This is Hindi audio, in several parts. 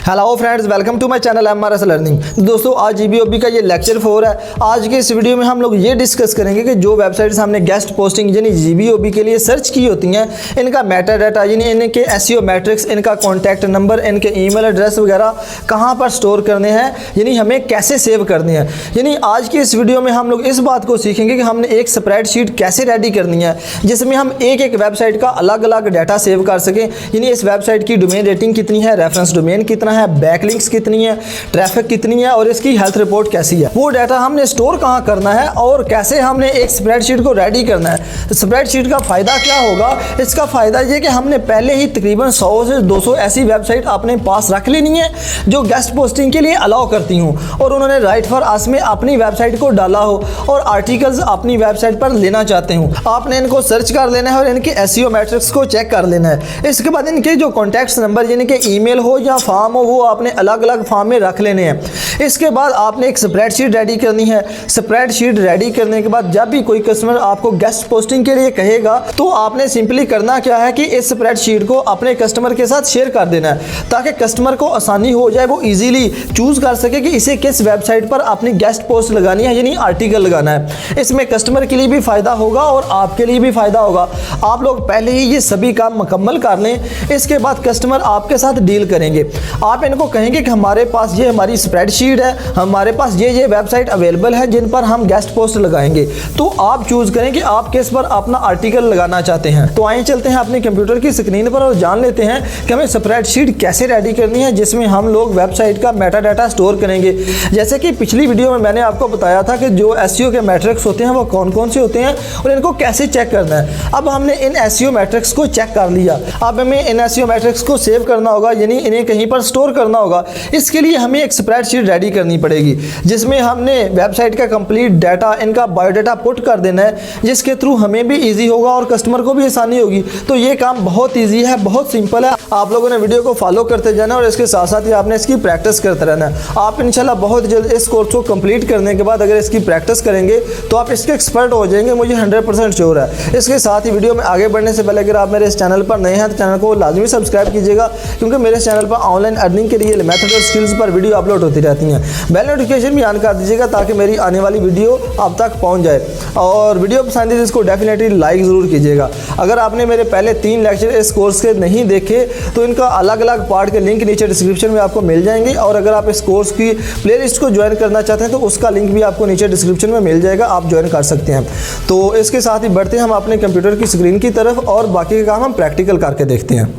Hello friends, welcome to my channel MRS लर्निंग। दोस्तों, आज GBOB का ये लेक्चर 4 है। आज के इस वीडियो में हम लोग ये डिस्कस करेंगे कि जो वेबसाइट्स हमने गेस्ट पोस्टिंग यानी GBOB के लिए सर्च की होती हैं, इनका मेटा डाटा यानी इनके SEO मैट्रिक्स, इनका कॉन्टैक्ट नंबर, इनके ईमेल एड्रेस वगैरह कहाँ पर स्टोर करने हैं, यानी हमें कैसे सेव करने हैं। यानी आज की इस वीडियो में हम लोग इस बात को सीखेंगे कि हमने एक स्प्रेडशीट कैसे रेडी करनी है जिसमें हम एक एक वेबसाइट का अलग अलग डाटा सेव कर सकें। यानी इस वेबसाइट की डोमेन रेटिंग कितनी है, रेफरेंस डोमेन कितना है, बैकलिंक्स कितनी है, ट्रैफिक कितनी है और इसकी हेल्थ रिपोर्ट कैसी है, वो डाटा हमने स्टोर कहाँ करना है और कैसे हमने एक स्प्रेडशीट को रेडी करना है। स्प्रेडशीट का फ़ायदा क्या होगा? इसका फ़ायदा ये कि हमने पहले ही तकरीबन 100 से 200 ऐसी वेबसाइट अपने पास रख लेनी है जो गेस्ट पोस्टिंग के लिए अलाउ करती हूँ और उन्होंने राइट फॉर अस में अपनी वेबसाइट को डाला हो और आर्टिकल्स अपनी वेबसाइट पर लेना चाहते हूँ। आपने इनको सर्च कर लेना है और इनके SEO मैट्रिक्स को चेक कर लेना है। इसके बाद इनके जो कॉन्टैक्ट्स नंबर यानी कि ईमेल हो या फॉर्म हो वो आपने अलग अलग फॉर्म में रख लेने हैं। इसके बाद आपने एक स्प्रेडशीट रेडी करनी है। स्प्रेडशीट रेडी करने के बाद जब भी कोई कस्टमर आपको गेस्ट पोस्टिंग के लिए कहेगा तो आपने सिंपली करना क्या है कि इस स्प्रेडशीट को अपने कस्टमर के साथ शेयर कर देना है ताकि कस्टमर को आसानी हो जाए, वो इजीली चूज कर सके कि इसे किस वेबसाइट पर अपनी गेस्ट पोस्ट लगानी है यानी आर्टिकल लगाना है। इसमें कस्टमर के लिए भी फायदा होगा और आपके लिए भी फायदा होगा। आप लोग पहले ही ये सभी काम मुकम्मल कर लें, इसके बाद कस्टमर आपके साथ डील करेंगे। आप इनको कहेंगे कि हमारे पास ये हमारी स्प्रेडशीट है, हमारे पास ये वेबसाइट अवेलेबल है जिन पर हम गेस्ट पोस्ट लगाएंगे, तो आप चूज करें कि आप किस पर अपना आर्टिकल लगाना चाहते हैं। तो आइए चलते हैं अपने कंप्यूटर की स्क्रीन पर और जान लेते हैं कि हमें स्प्रेडशीट कैसे रेडी करनी है जिसमें हम लोग वेबसाइट का मेटा डाटा स्टोर करेंगे। जैसे कि पिछली वीडियो में मैंने आपको बताया था कि जो SEO के मैट्रिक्स होते हैं वो कौन कौन से होते हैं और इनको कैसे चेक करना है। अब हमने इन SEO मैट्रिक्स को चेक कर लिया, अब हमें इन SEO मैट्रिक्स को सेव करना होगा यानी इन्हें कहीं पर स्टोर करना होगा। इसके लिए हमें एक स्प्रेडशीट रेडी करनी पड़ेगी जिसमें हमने वेबसाइट का कंप्लीट डाटा, इनका बायोडाटा पुट कर देना है जिसके थ्रू हमें भी इजी होगा और कस्टमर को भी आसानी होगी। तो ये काम बहुत इजी है, बहुत सिंपल है। आप लोगों ने वीडियो को फॉलो करते जाना और इसके साथ साथ ही आपने इसकी प्रैक्टिस करते रहना है। आप इंशाल्लाह बहुत जल्द इस कोर्स को कंप्लीट करने के बाद अगर इसकी प्रैक्टिस करेंगे तो आप इसके एक्सपर्ट हो जाएंगे, मुझे 100% श्योर है। इसके साथ ही वीडियो में आगे बढ़ने से पहले अगर आप मेरे इस चैनल पर नए हैं तो चैनल को लाजमी सब्सक्राइब कीजिएगा क्योंकि मेरे इस चैनल पर ऑनलाइन अर्निंग के लिए मेथड और स्किल्स पर वीडियो अपलोड होती रहती हैं। बेल नोटिफिकेशन भी ऑन कर दीजिएगा ताकि मेरी आने वाली वीडियो आप तक पहुंच जाए और वीडियो पसंद है तो इसको डेफिनेटली लाइक ज़रूर कीजिएगा। अगर आपने मेरे पहले 3 लेक्चर इस कोर्स के नहीं देखे तो इनका अलग अलग पार्ट के लिंक नीचे डिस्क्रिप्शन में आपको मिल जाएंगे और अगर आप इस कोर्स की प्लेलिस्ट को ज्वाइन करना चाहते हैं तो उसका लिंक भी आपको नीचे डिस्क्रिप्शन में मिल जाएगा, आप ज्वाइन कर सकते हैं। तो इसके साथ ही बढ़ते हैं हम अपने कंप्यूटर की स्क्रीन की तरफ और बाकी के काम हम प्रैक्टिकल करके देखते हैं।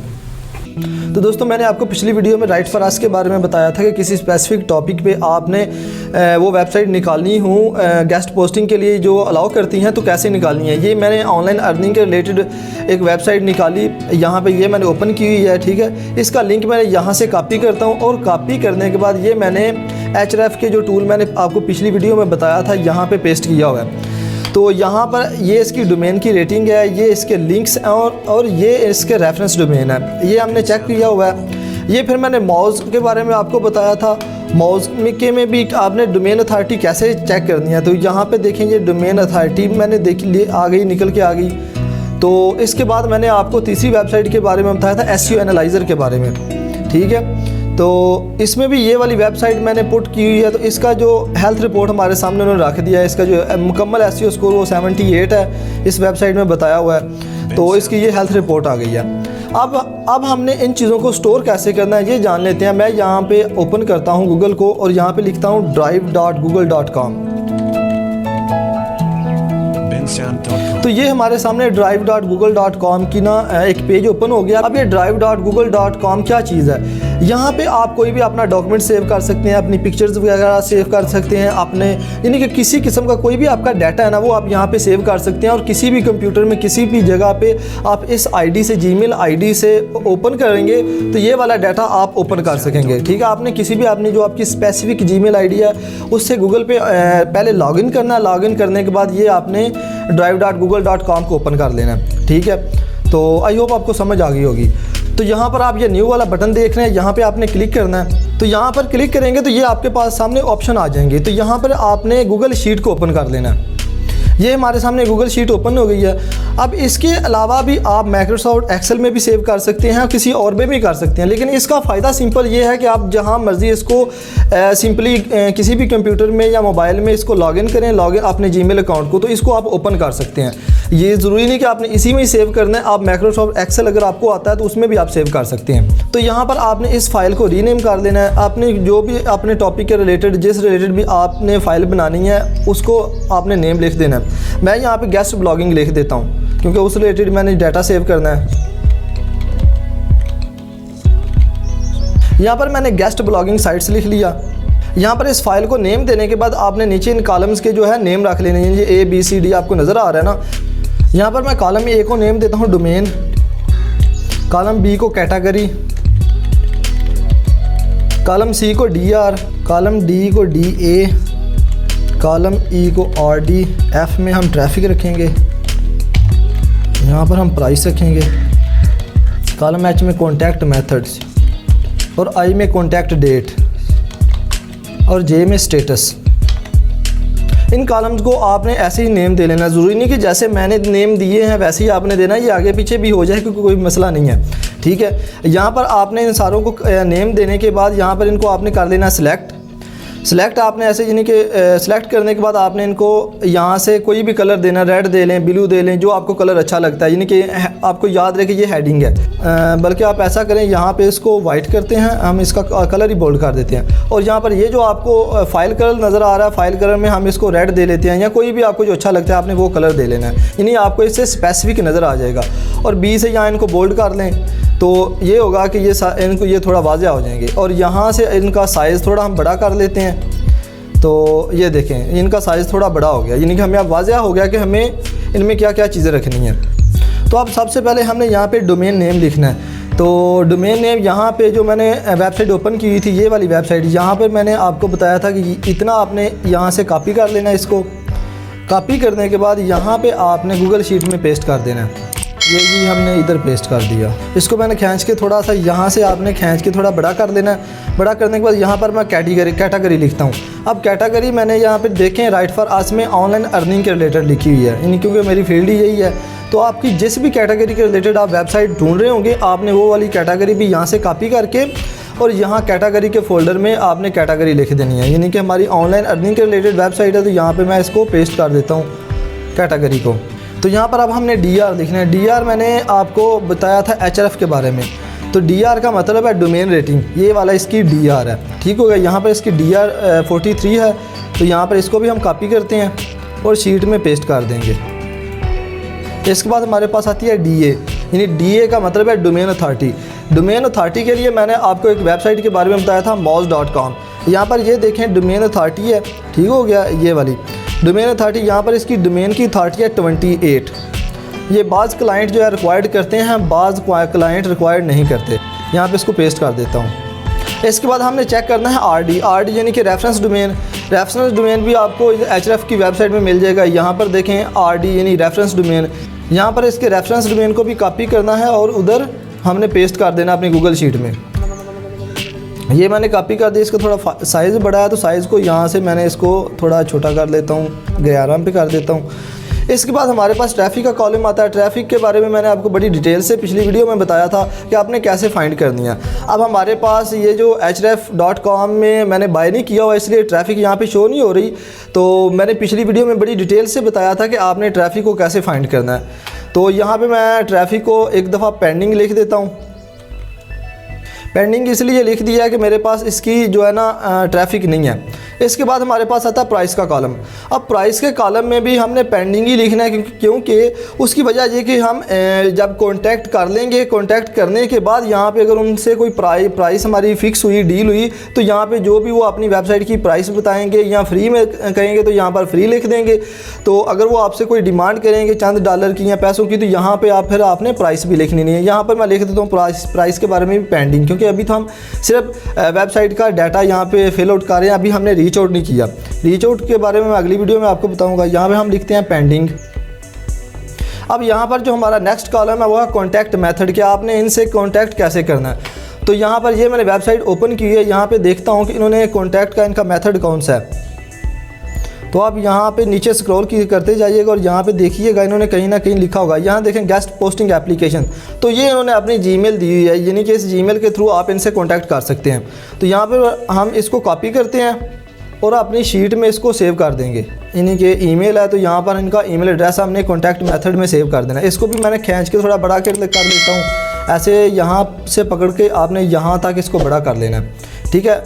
तो दोस्तों, मैंने आपको पिछली वीडियो में राइट फॉर अस के बारे में बताया था कि किसी स्पेसिफिक टॉपिक पे आपने वो वेबसाइट निकालनी हो गेस्ट पोस्टिंग के लिए जो अलाउ करती हैं तो कैसे निकालनी है। ये मैंने ऑनलाइन अर्निंग के रिलेटेड एक वेबसाइट निकाली, यहाँ पे ये मैंने ओपन की हुई है, ठीक है। इसका लिंक मैंने यहाँ से कॉपी करता हूँ और कॉपी करने के बाद ये मैंने href के जो टूल मैंने आपको पिछली वीडियो में बताया था यहाँ पर पेस्ट किया हुआ है। तो यहाँ पर ये इसकी डोमेन की रेटिंग है, ये इसके लिंक्स और ये इसके रेफरेंस डोमेन है, ये हमने चेक किया हुआ है। ये फिर मैंने मॉज के बारे में आपको बताया था, मॉज के में भी आपने डोमेन अथॉरिटी कैसे चेक करनी है। तो यहाँ पे देखेंगे डोमेन अथॉरिटी मैंने देख ली, आ गई, निकल के आ गई। तो इसके बाद मैंने आपको तीसरी वेबसाइट के बारे में बताया था SEO एनालाइज़र के बारे में, ठीक है। तो इसमें भी ये वाली वेबसाइट मैंने पुट की हुई है। तो इसका जो हेल्थ रिपोर्ट हमारे सामने उन्होंने रख दिया है, इसका जो मुकम्मल SEO स्कोर वो 78 है, इस वेबसाइट में बताया हुआ है। तो इसकी ये हेल्थ रिपोर्ट आ गई है। अब हमने इन चीज़ों को स्टोर कैसे करना है ये जान लेते हैं। मैं यहाँ पे ओपन करता हूँ गूगल को और यहाँ पे लिखता हूँ drive.google.com। तो ये हमारे सामने drive.google.com की ना एक पेज ओपन हो गया। अब ये drive.google.com क्या चीज़ है? यहाँ पे आप कोई भी अपना डॉक्यूमेंट सेव कर सकते हैं, अपनी पिक्चर्स वगैरह सेव कर सकते हैं, अपने यानी कि किसी किस्म का कोई भी आपका डाटा है ना वो आप यहाँ पे सेव कर सकते हैं और किसी भी कंप्यूटर में किसी भी जगह पे आप इस आईडी से, जीमेल आईडी से ओपन करेंगे तो ये वाला डाटा आप ओपन कर सकेंगे, ठीक है। आपने किसी भी अपनी जो आपकी स्पेसिफिक जीमेल आईडी है उससे गूगल पे पहले लॉगिन करना, लॉगिन करने के बाद ये आपने drive.google.com को ओपन कर लेना, ठीक है। तो आई होप आपको समझ आ गई होगी। तो यहाँ पर आप ये न्यू वाला बटन देख रहे हैं, यहाँ पे आपने क्लिक करना है। तो यहाँ पर क्लिक करेंगे तो ये आपके पास सामने ऑप्शन आ जाएंगे। तो यहाँ पर आपने गूगल शीट को ओपन कर लेना है। ये हमारे सामने गूगल शीट ओपन हो गई है। अब इसके अलावा भी आप माइक्रोसॉफ्ट एक्सेल में भी सेव कर सकते हैं और किसी और में भी कर सकते हैं, लेकिन इसका फ़ायदा सिंपल ये है कि आप जहां मर्ज़ी इसको सिंपली किसी भी कंप्यूटर में या मोबाइल में इसको लॉगिन करें, लॉगिन अपने जीमेल अकाउंट को, तो इसको आप ओपन कर सकते हैं। ये ज़रूरी नहीं कि आपने इसी में ही सेव करना है, आप माइक्रोसॉफ्ट एक्सेल अगर आपको आता है तो उसमें भी आप सेव कर सकते हैं। तो यहाँ पर आपने इस फाइल को रीनेम कर देना है। आपने जो भी अपने टॉपिक के रिलेटेड, जिस रिलेटेड भी आपने फ़ाइल बनानी है उसको आपने नेम लिख देना है। मैं यहाँ पे गेस्ट ब्लॉगिंग लिख देता हूँ क्योंकि उस रिलेटेड मैंने डाटा सेव करना है। यहाँ पर मैंने गेस्ट ब्लॉगिंग साइट्स लिख लिया। यहाँ पर इस फाइल को नेम देने के बाद आपने नीचे इन कॉलम्स के जो है नेम रख लेने हैं। ये ABCD आपको नज़र आ रहा है ना। यहाँ पर मैं कॉलम A को नेम देता हूँ डोमेन, कॉलम B को कैटेगरी, कॉलम C को DR, कॉलम D को DA, कॉलम E को RD, F में हम ट्रैफिक रखेंगे, यहाँ पर हम प्राइस रखेंगे, कॉलम H में कॉन्टैक्ट मेथड्स और I में कॉन्टैक्ट डेट और J में स्टेटस। इन कॉलम्स को आपने ऐसे ही नेम दे लेना। ज़रूरी नहीं कि जैसे मैंने नेम दिए हैं वैसे ही आपने देना, ये आगे पीछे भी हो जाए क्योंकि कोई मसला नहीं है, ठीक है। यहाँ पर आपने इन सारों को नेम देने के बाद यहाँ पर इनको आपने कर लेना सेलेक्ट आपने ऐसे यानी कि सेलेक्ट करने के बाद आपने इनको यहाँ से कोई भी कलर देना, रेड दे लें, ब्लू दे लें, जो आपको कलर अच्छा लगता है। यानी कि आपको याद रहे कि ये हेडिंग है, बल्कि आप ऐसा करें यहाँ पे इसको वाइट करते हैं, हम इसका कलर ही बोल्ड कर देते हैं। और यहाँ पर ये जो आपको फाइल कलर नज़र आ रहा है, फाइल कलर में हम इसको रेड दे लेते हैं या कोई भी आपको जो अच्छा लगता है आपने वो कलर दे लेना है, यानी आपको इससे स्पेसिफिक नज़र आ जाएगा। और B से यहाँ इनको बोल्ड कर लें तो ये होगा कि इनको ये थोड़ा वाज़ेह हो जाएंगे। और यहाँ से इनका साइज़ थोड़ा हम बड़ा कर लेते हैं, तो ये देखें इनका साइज़ थोड़ा बड़ा हो गया, यानी कि हमें अब वाज़ेह हो गया कि हमें इनमें क्या क्या चीज़ें रखनी हैं। तो अब सबसे पहले हमने यहाँ पे डोमेन नेम लिखना है। तो डोमेन नेम यहाँ पे जो मैंने वेबसाइट ओपन की थी, ये वाली वेबसाइट, यहाँ पर मैंने आपको बताया था कि इतना आपने यहाँ से कॉपी कर लेना है। इसको कॉपी करने के बाद यहाँ पर आपने गूगल शीट में पेस्ट कर देना है। ये भी हमने इधर पेस्ट कर दिया। इसको मैंने खींच के थोड़ा सा यहाँ से आपने खींच के थोड़ा बड़ा कर देना है। बड़ा करने के बाद यहाँ पर मैं कैटेगरी लिखता हूँ। अब कैटेगरी मैंने यहाँ पे देखें राइट फॉर अस में ऑनलाइन अर्निंग के रिलेटेड लिखी हुई है, यानी क्योंकि मेरी फील्ड ही यही है। तो आपकी जिस भी कैटेगरी के रिलेटेड आप वेबसाइट ढूंढ रहे होंगे, आपने वो वाली कैटेगरी भी यहाँ से कॉपी करके और यहाँ कैटेगरी के फोल्डर में आपने कैटेगरी लिख देनी है। यानी कि हमारी ऑनलाइन अर्निंग के रिलेटेड वेबसाइट है, तो यहाँ पर मैं इसको पेस्ट कर देता हूँ कैटेगरी को। तो यहाँ पर अब हमने DR लिखना है। DR मैंने आपको बताया था HRF के बारे में, तो DR का मतलब है डोमेन रेटिंग, ये वाला इसकी DR है, ठीक हो गया। यहाँ पर इसकी DR 43 है, तो यहाँ पर इसको भी हम कॉपी करते हैं और शीट में पेस्ट कर देंगे। इसके बाद हमारे पास आती है DA, यानी DA का मतलब है डोमेन अथॉरिटी। डोमेन अथॉरिटी के लिए मैंने आपको एक वेबसाइट के बारे में बताया था moz.com। यहाँ पर ये देखें डोमेन अथॉरिटी है, ठीक हो गया। ये वाली डोमेन अथॉरिटी, यहाँ पर इसकी डोमेन की अथॉरिटी है 28। ये बाज़ क्लाइंट जो है रिक्वायर्ड करते हैं, बाज़ क्लाइंट रिक्वायर्ड नहीं करते। यहाँ पे इसको पेस्ट कर देता हूँ। इसके बाद हमने चेक करना है RD यानी कि रेफरेंस डोमेन। रेफरेंस डोमेन भी आपको HRF की वेबसाइट में मिल जाएगा। यहाँ पर देखें RD यानी रेफरेंस डोमेन, यहाँ पर इसके रेफरेंस डोमेन को भी कॉपी करना है और उधर हमने पेस्ट कर देना अपनी गूगल शीट में। ये मैंने कॉपी कर दिया। इसका थोड़ा साइज़ बड़ा है तो साइज़ को यहाँ से मैंने इसको थोड़ा छोटा कर लेता हूँ, 11 पे कर देता हूँ। इसके बाद हमारे पास ट्रैफिक का कॉलम आता है। ट्रैफिक के बारे में मैंने आपको बड़ी डिटेल से पिछली वीडियो में बताया था कि आपने कैसे फाइंड करनी है। अब हमारे पास ये जो href.com में मैंने बाय नहीं किया हुआ, इसलिए ट्रैफिक यहाँ पे शो नहीं हो रही। तो मैंने पिछली वीडियो में बड़ी डिटेल से बताया था कि आपने ट्रैफिक को कैसे फाइंड करना है। तो यहाँ पर मैं ट्रैफिक को एक दफ़ा पेंडिंग लिख देता हूँ। पेंडिंग इसलिए लिख दिया है कि मेरे पास इसकी जो है ना ट्रैफिक नहीं है। इसके बाद हमारे पास आता है प्राइस का कॉलम। अब प्राइस के कॉलम में भी हमने पेंडिंग ही लिखना है, क्योंकि उसकी वजह ये कि हम जब कांटेक्ट कर लेंगे, कांटेक्ट करने के बाद यहाँ पे अगर उनसे कोई प्राइस हमारी फ़िक्स हुई, डील हुई, तो यहाँ पे जो भी वो अपनी वेबसाइट की प्राइस बताएंगे या फ्री में कहेंगे तो यहाँ पर फ्री लिख देंगे। तो अगर वो आपसे कोई डिमांड करेंगे चंद डॉलर की या पैसों की, तो यहाँ पर फिर आपने प्राइस भी लिखनी नहीं है। यहाँ पर मैं लिख देता हूँ प्राइस के बारे में भी पेंडिंग, क्योंकि अभी तो हम सिर्फ वेबसाइट का डाटा यहाँ पे फिल आउट कर रहे हैं, अभी हमने रीच आउट नहीं किया। रीच आउट के बारे में मैं अगली वीडियो में आपको बताऊंगा। यहाँ पे हम लिखते हैं पेंडिंग। अब यहाँ पर जो हमारा नेक्स्ट कॉलम है वो है कॉन्टैक्ट मेथड, कि आपने इनसे कॉन्टैक्ट कैसे करना है। तो यहाँ पर ये मैंने वेबसाइट ओपन की है, यहाँ पे देखता हूँ कि इन्होंने कॉन्टैक्ट का इनका मेथड कौन सा है। तो आप यहाँ पे नीचे स्क्रॉल करते जाइएगा और यहाँ पे देखिएगा इन्होंने कहीं ना कहीं लिखा होगा, यहाँ देखें गेस्ट पोस्टिंग एप्लीकेशन। तो ये इन्होंने अपनी जीमेल दी हुई है, यानी कि इस जीमेल के थ्रू आप इनसे कांटेक्ट कर सकते हैं। तो यहाँ पर हम इसको कॉपी करते हैं और अपनी शीट में इसको सेव कर देंगे। यानी कि ईमेल है तो यहाँ पर इनका ईमेल एड्रेस हमने कॉन्टैक्ट मेथड में सेव कर देना है। इसको भी मैंने खींच के थोड़ा बड़ा कर लेता हूँ, ऐसे यहाँ से पकड़ के आपने यहाँ तक इसको बड़ा कर लेना है, ठीक है।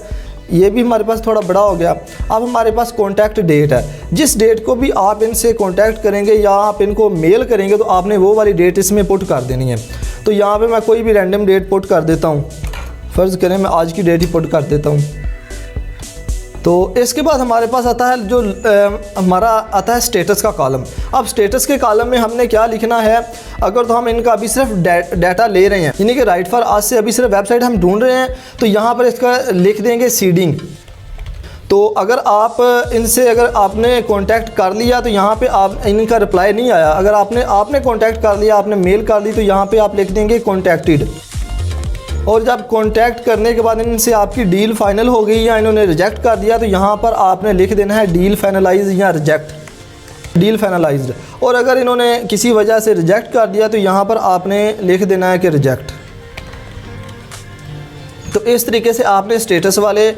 ये भी हमारे पास थोड़ा बड़ा हो गया। अब हमारे पास कॉन्टैक्ट डेट है, जिस डेट को भी आप इनसे कॉन्टैक्ट करेंगे या आप इनको मेल करेंगे तो आपने वो वाली डेट इसमें पुट कर देनी है। तो यहाँ पे मैं कोई भी रैंडम डेट पुट कर देता हूँ, फ़र्ज़ करें मैं आज की डेट ही पुट कर देता हूँ। तो इसके बाद हमारे पास आता है जो हमारा आता है स्टेटस का कॉलम। अब स्टेटस के कॉलम में हमने क्या लिखना है, अगर तो हम इनका अभी सिर्फ डाटा ले रहे हैं, यानी कि राइट फॉर आज से अभी सिर्फ वेबसाइट हम ढूंढ रहे हैं, तो यहाँ पर इसका लिख देंगे सीडिंग। तो अगर आप इनसे अगर आपने कांटेक्ट कर लिया तो यहाँ पे आप इनका रिप्लाई नहीं आया, अगर आपने कांटेक्ट कर लिया, आपने मेल कर दी, तो यहाँ पे आप लिख देंगे कॉन्टैक्टेड। और जब कांटेक्ट करने के बाद इनसे आपकी डील फाइनल हो गई या इन्होंने रिजेक्ट कर दिया, तो यहाँ पर आपने लिख देना है डील फाइनलाइज या रिजेक्ट, डील फाइनलाइज्ड। और अगर इन्होंने किसी वजह से रिजेक्ट कर दिया तो यहाँ पर आपने लिख देना है कि रिजेक्ट। तो इस तरीके से आपने स्टेटस वाले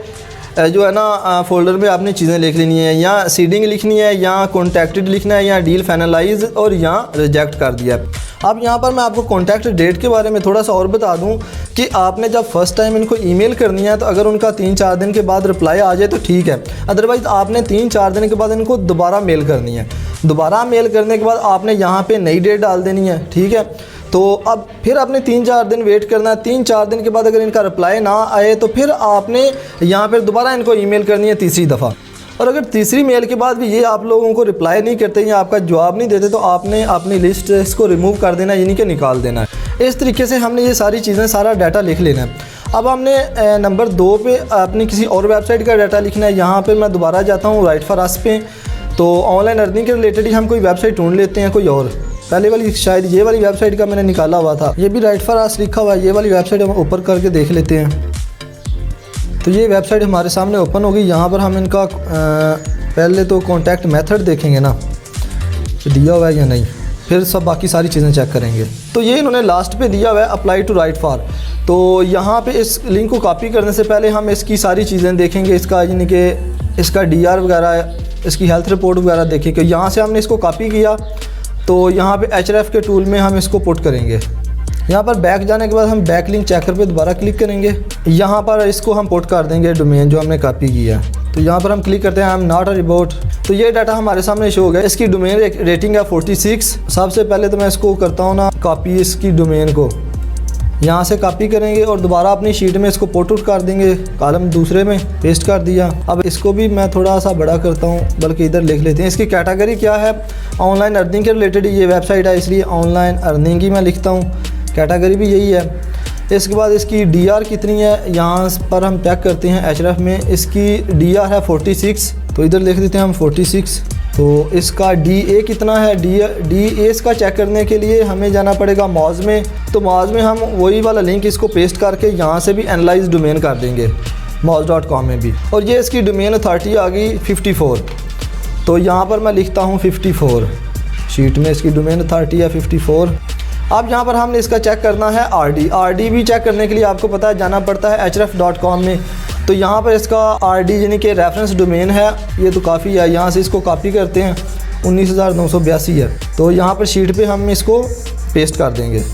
जो है ना फोल्डर में आपने चीज़ें लिख लेनी है, या सीडिंग लिखनी है, या कॉन्टैक्टेड लिखना है, या डील फाइनलाइज और या रिजेक्ट कर दिया। अब यहाँ पर मैं आपको कॉन्टैक्ट डेट के बारे में थोड़ा सा और बता दूँ कि आपने जब फर्स्ट टाइम इनको ईमेल करनी है तो अगर उनका 3-4 दिन के बाद रिप्लाई आ जाए तो ठीक है, अदरवाइज़ आपने 3-4 दिन के बाद इनको दोबारा मेल करनी है। दोबारा मेल करने के बाद आपने यहाँ पे नई डेट डाल देनी है, ठीक है। तो अब फिर आपने 3-4 दिन वेट करना है। 3-4 दिन के बाद अगर इनका रिप्लाई ना आए तो फिर आपने यहाँ पर दोबारा इनको ईमेल करनी है तीसरी दफ़ा। और अगर तीसरी मेल के बाद भी ये आप लोगों को रिप्लाई नहीं करते या आपका जवाब नहीं देते तो आपने अपनी लिस्ट इसको रिमूव कर देना है, यानी कि निकाल देना है। इस तरीके से हमने ये सारी चीज़ें सारा डाटा लिख लेना है। अब हमने नंबर 2 पे अपनी किसी और वेबसाइट का डाटा लिखना है। यहाँ पे मैं दोबारा जाता हूँ राइट फॉर अस पे, तो ऑनलाइन अर्निंग के रिलेटेड ही हम कोई वेबसाइट ढूंढ लेते हैं कोई और। पहले वाली शायद ये वाली वेबसाइट का मैंने निकाला हुआ था, ये भी राइट फॉर अस लिखा हुआ है। ये वाली वेबसाइट हम ऊपर करके देख लेते हैं। तो ये वेबसाइट हमारे सामने ओपन होगी। यहाँ पर हम इनका पहले तो कॉन्टैक्ट मेथड देखेंगे ना दिया हुआ है या नहीं, फिर सब बाकी सारी चीज़ें चेक करेंगे। तो ये इन्होंने लास्ट पे दिया हुआ है अप्लाई टू राइट फॉर। तो यहाँ पे इस लिंक को कॉपी करने से पहले हम इसकी सारी चीज़ें देखेंगे, इसका यानी कि इसका DR वगैरह, इसकी हेल्थ रिपोर्ट वगैरह देखेंगे। यहाँ से हमने इसको कॉपी किया तो यहाँ पे href के टूल में हम इसको पुट करेंगे। यहाँ पर बैक जाने के बाद हम बैक लिंक चेकर पे दोबारा क्लिक करेंगे। यहाँ पर इसको हम पुट कर देंगे डोमेन जो हमने कॉपी किया है। तो यहाँ पर हम क्लिक करते हैं I am not a report. तो ये डाटा हमारे सामने शो हो गया। इसकी डोमेन रेटिंग है 46। सबसे पहले तो मैं इसको करता हूँ ना कॉपी, इसकी डोमेन को यहाँ से कॉपी करेंगे और दोबारा अपनी शीट में इसको पुट आउट कर देंगे, कॉलम दूसरे में पेस्ट कर दिया। अब इसको भी मैं थोड़ा सा बड़ा करता हूँ, बल्कि इधर लिख लेते हैं। इसकी कैटेगरी क्या है, ऑनलाइन अर्निंग के रिलेटेड ये वेबसाइट है, इसलिए ऑनलाइन अर्निंग ही मैं लिखता हूँ। कैटेगरी भी यही है। इसके बाद इसकी DR कितनी है, यहाँ पर हम चेक करते हैं href में। इसकी DR है 46, तो इधर लिख देते हैं हम 46। तो इसका DA कितना है, DA इसका चेक करने के लिए हमें जाना पड़ेगा मॉज में। तो मॉज में हम वही वाला लिंक इसको पेस्ट करके यहाँ से भी एनालाइज डोमेन कर देंगे moz.com में भी। और ये इसकी डोमेन अथॉरिटी आ गई 54। तो यहाँ पर मैं लिखता हूँ 54, शीट में इसकी डोमेन अथॉरिटी है 54। अब यहाँ पर हमने इसका चेक करना है RD भी चेक करने के लिए आपको पता है जाना पड़ता है href.com में। तो यहाँ पर इसका RD यानी कि रेफरेंस डोमेन है, ये तो काफ़ी है। यहाँ से इसको कॉपी करते हैं, 19,982 है। तो यहाँ पर शीट पे हम इसको पेस्ट कर देंगे।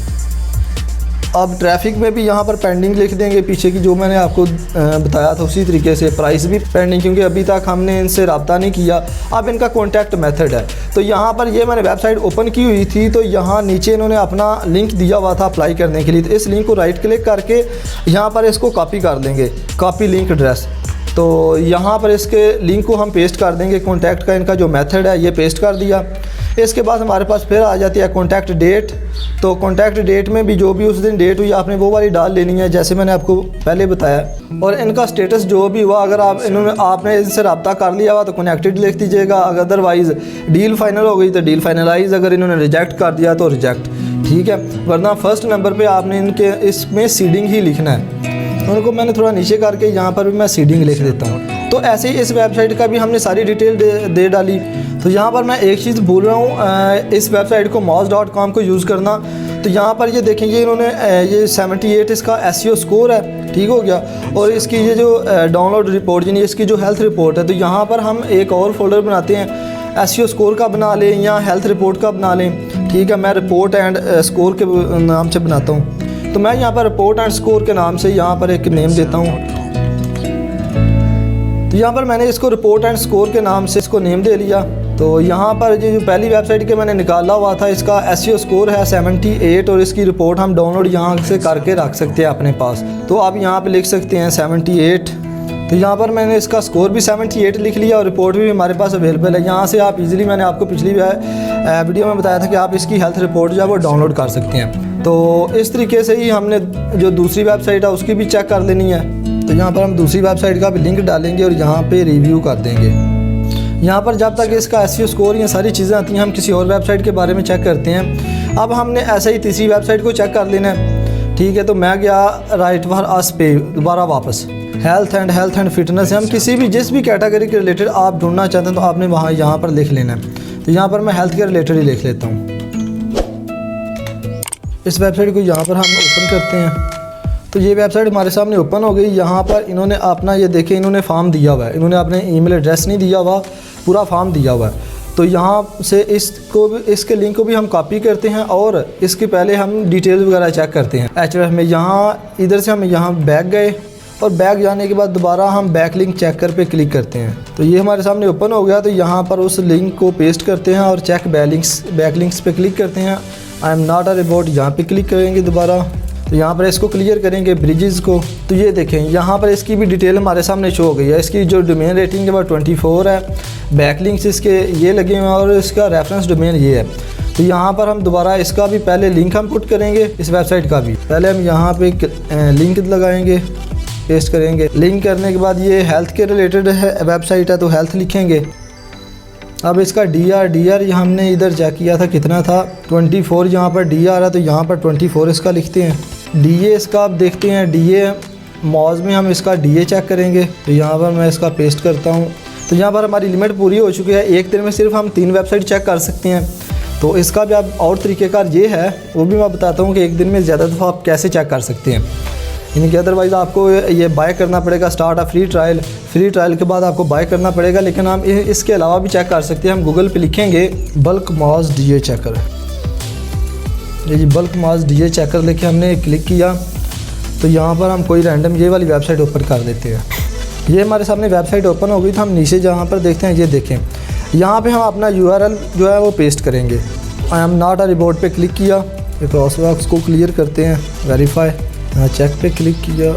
अब ट्रैफिक में भी यहाँ पर पेंडिंग लिख देंगे, पीछे की जो मैंने आपको बताया था उसी तरीके से। प्राइस भी पेंडिंग, क्योंकि अभी तक हमने इनसे रब्ता नहीं किया। अब इनका कॉन्टैक्ट मेथड है। तो यहाँ पर ये मैंने वेबसाइट ओपन की हुई थी, तो यहाँ नीचे इन्होंने अपना लिंक दिया हुआ था अप्लाई करने के लिए। तो इस लिंक को राइट क्लिक करके यहाँ पर इसको कॉपी कर देंगे, कॉपी लिंक एड्रेस। तो यहाँ पर इसके लिंक को हम पेस्ट कर देंगे। कॉन्टैक्ट का इनका जो मेथड है ये पेस्ट कर दिया। इसके बाद हमारे पास फिर आ जाती है कॉन्टैक्ट डेट। तो कॉन्टैक्ट डेट में भी जो भी उस दिन डेट हुई आपने वो वाली डाल लेनी है, जैसे मैंने आपको पहले बताया। और इनका स्टेटस जो भी हुआ, अगर आपने इनसे रब्ता कर लिया हुआ तो कनेक्टेड लिख दीजिएगा। अदरवाइज़ डील फाइनल हो गई तो डील फाइनलाइज, अगर इन्होंने रिजेक्ट कर दिया तो रिजेक्ट, ठीक है। वरना फर्स्ट नंबर पर आपने इनके इसमें सीडिंग ही लिखना है। उनको मैंने थोड़ा नीचे करके यहाँ पर भी मैं सीडिंग लिख देता हूँ। तो ऐसे ही इस वेबसाइट का भी हमने सारी डिटेल दे डाली। तो यहाँ पर मैं एक चीज़ भूल रहा हूँ, इस वेबसाइट को moz.com को यूज़ करना। तो यहाँ पर ये देखेंगे इन्होंने ये 78 इसका SEO स्कोर है, ठीक हो गया। और इसकी ये जो डाउनलोड रिपोर्ट यानी इसकी जो हेल्थ रिपोर्ट है, तो यहाँ पर हम एक और फोल्डर बनाते हैं, SEO स्कोर का बना लें या हेल्थ रिपोर्ट का बना लें, ठीक है। मैं रिपोर्ट एंड स्कोर के नाम से बनाता हूँ। तो मैं यहाँ पर रिपोर्ट एंड स्कोर के नाम से यहाँ पर एक नेम देता हूँ। तो यहाँ पर मैंने इसको रिपोर्ट एंड स्कोर के नाम से इसको नेम दे लिया। तो यहाँ पर ये जो पहली वेबसाइट के मैंने निकाला हुआ था, इसका SEO स्कोर है 78 और इसकी रिपोर्ट हम डाउनलोड यहाँ से करके रख सकते हैं अपने पास। तो आप यहाँ पे लिख सकते हैं 78। तो यहाँ पर मैंने इसका स्कोर भी 78 लिख लिया और रिपोर्ट भी हमारे पास अवेलेबल है। यहाँ से आप इजीली, मैंने आपको पिछली वीडियो में बताया था कि आप इसकी हेल्थ रिपोर्ट जो है वो डाउनलोड कर सकते हैं। तो इस तरीके से ही हमने जो दूसरी वेबसाइट है उसकी भी चेक कर लेनी है। तो यहाँ पर हम दूसरी वेबसाइट का भी लिंक डालेंगे और यहाँ पर रिव्यू कर देंगे। यहाँ पर जब तक इसका SEO स्कोर ये सारी चीज़ें आती हैं, हम किसी और वेबसाइट के बारे में चेक करते हैं। अब हमने ऐसे ही तीसरी वेबसाइट को चेक कर लेना है, ठीक है। तो मैं गया राइट फॉर अस पे, दोबारा वापस हेल्थ एंड फिटनेस है। हम किसी भी जिस भी कैटेगरी के रिलेटेड आप ढूंढना चाहते हैं तो आपने वहाँ यहाँ पर लिख लेना है। तो यहाँ पर मैं हेल्थ के रिलेटेड ही लिख लेता हूँ। इस वेबसाइट को यहाँ पर हम ओपन करते हैं। तो ये वेबसाइट हमारे सामने ओपन हो गई। यहाँ पर इन्होंने अपना, ये देखें, इन्होंने फॉर्म दिया हुआ है। इन्होंने अपने ईमेल एड्रेस नहीं दिया हुआ, पूरा फॉर्म दिया हुआ है। तो यहाँ से इसके लिंक को भी हम कॉपी करते हैं और इसके पहले हम डिटेल्स वगैरह चेक करते हैं। HRF में यहाँ इधर से हम यहाँ बैक गए और बैक जाने के बाद दोबारा हम बैक लिंक चेकर पे क्लिक करते हैं। तो ये हमारे सामने ओपन हो गया। तो यहाँ पर उस लिंक को पेस्ट करते हैं और चेक बैक लिंक्स पे क्लिक करते हैं। I am not a robot, यहाँ पे क्लिक करेंगे दोबारा। तो यहाँ पर इसको क्लियर करेंगे ब्रिजेस को। तो ये देखें यहाँ पर इसकी भी डिटेल हमारे सामने शो हो गई है। इसकी जो डोमेन रेटिंग है वो 24 है, बैकलिंक्स इसके ये लगे हुए हैं और इसका रेफरेंस डोमेन ये है। तो यहाँ पर हम दोबारा इसका भी पहले लिंक हम पुट करेंगे, इस वेबसाइट का भी। पहले हम यहाँ पे लिंक लगाएंगे, पेस्ट करेंगे। लिंक करने के बाद ये हेल्थ के रिलेटेड है वेबसाइट है, तो हेल्थ लिखेंगे। अब इसका DR हमने इधर चेक किया था कितना था, 24 यहाँ पर DR है, तो यहाँ पर 24 इसका लिखते हैं। DA इसका आप देखते हैं, DA मॉज में हम इसका DA चेक करेंगे। तो यहाँ पर मैं इसका पेस्ट करता हूँ। तो यहाँ पर हमारी लिमिट पूरी हो चुकी है। एक दिन में सिर्फ हम 3 वेबसाइट चेक कर सकते हैं। तो इसका भी आप और तरीक़ेकार ये है, वो भी मैं बताता हूँ कि एक दिन में ज़्यादा दफ़ा आप कैसे चेक कर सकते हैं। यानी कि अदरवाइज़ आपको ये बाय करना पड़ेगा, स्टार्ट अ फ्री ट्रायल के बाद आपको बाय करना पड़ेगा। लेकिन हम इसके अलावा भी चेक कर सकते हैं। हम गूगल पे लिखेंगे बल्क मॉज DA चेकर, ये जी बल्क मॉज DA चेकर लिखे हमने क्लिक किया। तो यहाँ पर हम कोई रैंडम ये वाली वेबसाइट ओपन कर देते हैं। ये हमारे सामने वेबसाइट ओपन हो गई। तो हम नीचे जहाँ पर देखते हैं, ये देखें, यहाँ पे हम अपना URL जो है वो पेस्ट करेंगे। I am not a robot पे क्लिक किया, ये क्रॉस बॉक्स को क्लियर करते हैं, वेरीफाई, यहाँ चेक पे क्लिक किया।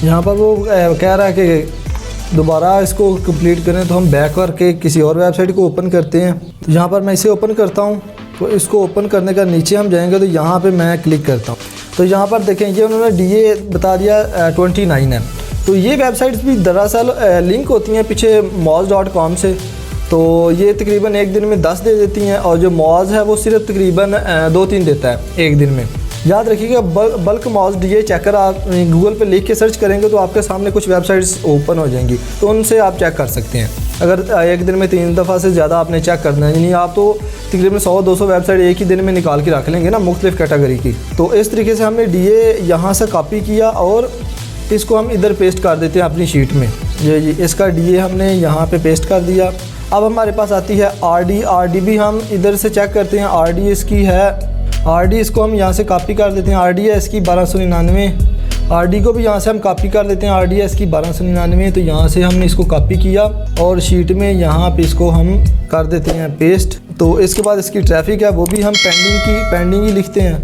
यहाँ पर वो कह रहा है कि दोबारा इसको कंप्लीट करें। तो हम बैक करके किसी और वेबसाइट को ओपन करते हैं। तो यहाँ पर मैं इसे ओपन करता हूँ। तो इसको ओपन करने का नीचे हम जाएंगे तो यहाँ पे मैं क्लिक करता हूँ। तो यहाँ पर देखें, ये उन्होंने DA बता दिया 29 है। तो ये वेबसाइट्स भी दरअसल लिंक होती हैं पीछे moz.com से। तो ये तकरीबन एक दिन में 10 दे देती हैं और जो मॉज है वो सिर्फ तकरीबन 2-3 देता है एक दिन में। याद रखिएगा, बल्क मॉज DA चेकर आप गूगल पे लिख के सर्च करेंगे तो आपके सामने कुछ वेबसाइट्स ओपन हो जाएंगी, तो उनसे आप चेक कर सकते हैं। अगर एक दिन में 3 दफ़ा से ज़्यादा आपने चेक करना है, यानी आप तो तकरीबन 100-200 वेबसाइट एक ही दिन में निकाल के रख लेंगे ना, मुख्तलिफ कैटेगरी की। तो इस तरीके से हमने DA यहाँ से कॉपी किया और इसको हम इधर पेस्ट कर देते हैं अपनी शीट में। ये जी इसका DA हमने यहाँ पे पेस्ट कर दिया। अब हमारे पास आती है RD भी हम इधर से चेक करते हैं। RD इसकी है, RD इसको हम यहाँ से कॉपी कर देते हैं। RD है इसकी 1299, RD को भी यहाँ से हम कॉपी कर देते हैं। RD है इसकी 1299, तो यहाँ से हमने इसको कॉपी किया और शीट में यहाँ पे इसको हम कर देते हैं पेस्ट। तो इसके बाद इसकी ट्रैफिक है वो भी हम पेंडिंग ही लिखते हैं।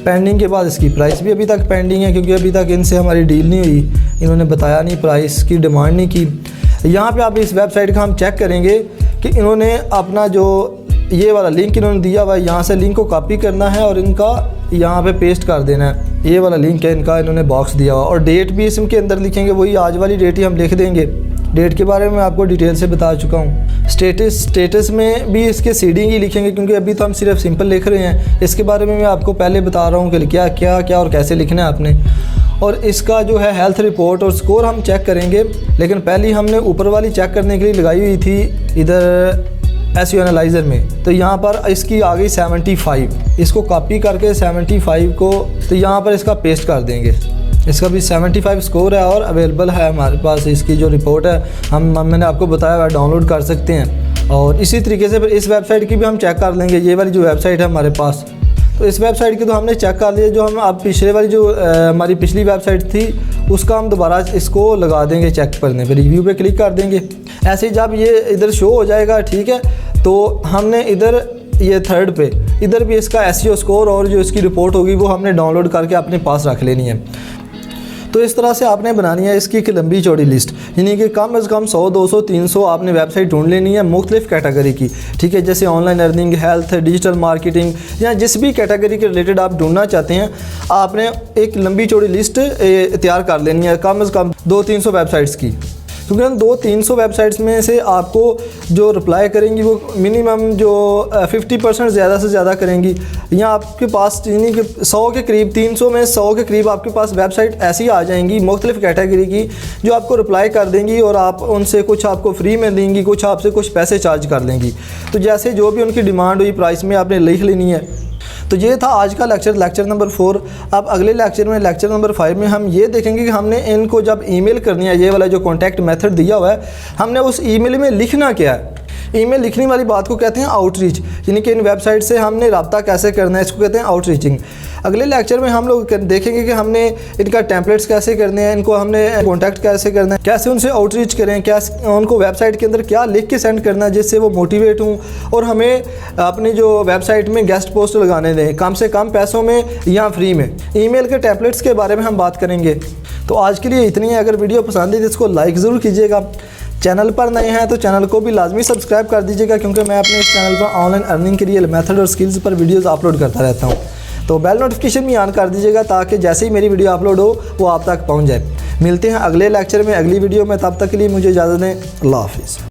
पेंडिंग के बाद इसकी प्राइस भी अभी तक पेंडिंग है, क्योंकि अभी तक इनसे हमारी डील नहीं हुई, इन्होंने बताया नहीं, प्राइस की डिमांड नहीं की। यहाँ पे आप इस वेबसाइट का हम चेक करेंगे कि इन्होंने अपना जो ये वाला लिंक इन्होंने दिया हुआ है, यहाँ से लिंक को कॉपी करना है और इनका यहाँ पे पेस्ट कर देना है। ये वाला लिंक है इनका, इन्होंने बॉक्स दिया हुआ, और डेट भी इसके अंदर लिखेंगे, वही आज वाली डेट ही हम लिख देंगे। डेट के बारे में आपको डिटेल से बता चुका हूँ। स्टेटस में भी इसके सीडिंग ही लिखेंगे, क्योंकि अभी तो हम सिर्फ सिंपल लिख रहे हैं। इसके बारे में मैं आपको पहले बता रहा हूँ कि क्या क्या क्या और कैसे लिखना है आपने। और इसका जो है हेल्थ रिपोर्ट और स्कोर हम चेक करेंगे, लेकिन पहले हमने ऊपर वाली चेक करने के लिए लगाई हुई थी इधर SEO एनालाइज़र में। तो यहाँ पर इसकी आ गई 75। इसको कॉपी करके 75 को तो यहाँ पर इसका पेस्ट कर देंगे। इसका भी 75 स्कोर है और अवेलेबल है हमारे पास। इसकी जो रिपोर्ट है मैंने आपको बताया हुआ डाउनलोड कर सकते हैं। और इसी तरीके से फिर इस वेबसाइट की भी हम चेक कर लेंगे। ये वाली जो वेबसाइट है हमारे पास, तो इस वेबसाइट की तो हमने चेक कर लिया। जो हम अब पिछले वाली जो हमारी पिछली वेबसाइट थी उसका हम दोबारा इसको लगा देंगे चेक करने पर। रिव्यू पे क्लिक कर देंगे। ऐसे ही जब ये इधर शो हो जाएगा, ठीक है, तो हमने इधर ये थर्ड पे इधर भी इसका SEO स्कोर और जो इसकी रिपोर्ट होगी वो हमने डाउनलोड करके अपने पास रख लेनी है। तो इस तरह से आपने बनानी है इसकी एक लंबी चौड़ी लिस्ट, यानी कि कम से कम 100, 200, 300 आपने वेबसाइट ढूंढ लेनी है मुख्तलिफ कैटेगरी की, ठीक है। जैसे online earning, health, digital marketing या जिस भी कैटेगरी के रिलेटेड आप ढूंढना चाहते हैं, आपने एक लंबी चौड़ी लिस्ट तैयार कर लेनी है कम से कम 200-300 वेबसाइट्स की। क्योंकि हम 200-300 वेबसाइट्स में से आपको जो रिप्लाई करेंगी वो मिनिमम जो 50% ज़्यादा से ज़्यादा करेंगी। यहाँ आपके पास यानी कि 100 के करीब, 300 में 100 के करीब आपके पास वेबसाइट ऐसी आ जाएंगी मुख्तलिफ कैटेगरी की जो आपको रिप्लाई कर देंगी और आप उनसे कुछ आपको फ्री में देंगी, कुछ आपसे कुछ पैसे चार्ज कर लेंगी। तो जैसे जो भी उनकी डिमांड हुई प्राइस में आपने लिख लेनी है। तो ये था आज का लेक्चर नंबर 4। अब अगले लेक्चर में लेक्चर नंबर 5 में हम ये देखेंगे कि हमने इनको जब ईमेल करनी है, ये वाला जो कॉन्टैक्ट मेथड दिया हुआ है, हमने उस ईमेल में लिखना क्या है। ईमेल लिखने वाली बात को कहते हैं आउटरीच, यानी कि इन वेबसाइट से हमने रब्ता कैसे करना है, इसको कहते हैं आउटरीचिंग। अगले लेक्चर में हम लोग देखेंगे कि हमने इनका टेम्पलेट्स कैसे करने हैं, इनको हमने कॉन्टैक्ट कैसे करना है, कैसे उनसे आउटरीच करें, क्या उनको वेबसाइट के अंदर क्या लिख के सेंड करना है जिससे वो मोटिवेट हों और हमें अपनी जो वेबसाइट में गेस्ट पोस्ट लगाने दें कम से कम पैसों में या फ्री में। ईमेल के टेम्पलेट्स के बारे में हम बात करेंगे। तो आज के लिए इतनी है। अगर वीडियो पसंद है तो इसको लाइक ज़रूर कीजिएगा। चैनल पर नए हैं तो चैनल को भी लाजमी सब्सक्राइब कर दीजिएगा, क्योंकि मैं अपने इस चैनल पर ऑनलाइन अर्निंग के लिए मेथड और स्किल्स पर वीडियोस अपलोड करता रहता हूं। तो बेल नोटिफिकेशन भी ऑन कर दीजिएगा ताकि जैसे ही मेरी वीडियो अपलोड हो वो आप तक पहुंच जाए। मिलते हैं अगले लेक्चर में, अगली वीडियो में। तब तक के लिए मुझे इजाज़त दें। अल्लाह हाफिज़।